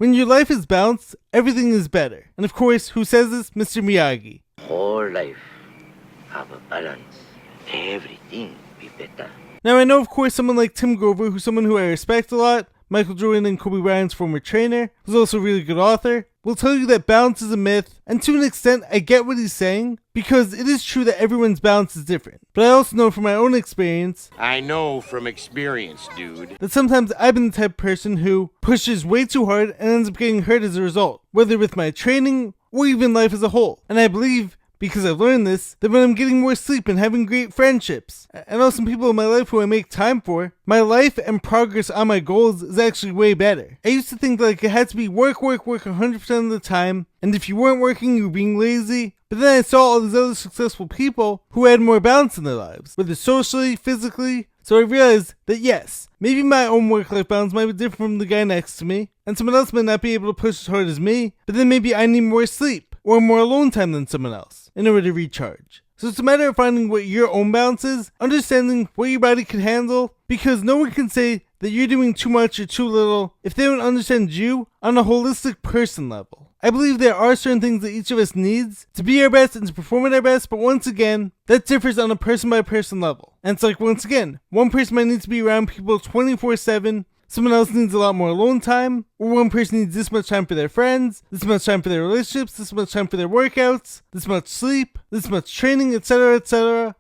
When your life is balanced, everything is better. And of course, who says this? Mr. Miyagi. Whole life have a balance. Everything be better. Now I know of course someone like Tim Grover, who's someone who I respect a lot, Michael Jordan and Kobe Bryant's former trainer, who's also a really good author, will tell you that balance is a myth, and to an extent I get what he's saying, because it is true that everyone's balance is different. But I also know from my own experience, I know from experience, dude, that sometimes I've been the type of person who pushes way too hard and ends up getting hurt as a result, whether with my training or even life as a whole. And I believe, because I've learned this, that when I'm getting more sleep and having great friendships, and also people in my life who I make time for, my life and progress on my goals is actually way better. I used to think like it had to be work 100% of the time, and if you weren't working, you were being lazy. But then I saw all these other successful people who had more balance in their lives, whether socially, physically. So I realized that yes, maybe my own work-life balance might be different from the guy next to me, and someone else might not be able to push as hard as me, but then maybe I need more sleep, or more alone time than someone else, in order to recharge. So it's a matter of finding what your own balance is, understanding what your body can handle, because no one can say that you're doing too much or too little if they don't understand you on a holistic person level. I believe there are certain things that each of us needs to be our best and to perform at our best, but once again, that differs on a person by person level. And it's like, once again, one person might need to be around people 24/7, someone else needs a lot more alone time, or one person needs this much time for their friends, this much time for their relationships, this much time for their workouts, this much sleep, this much training, etc., etc.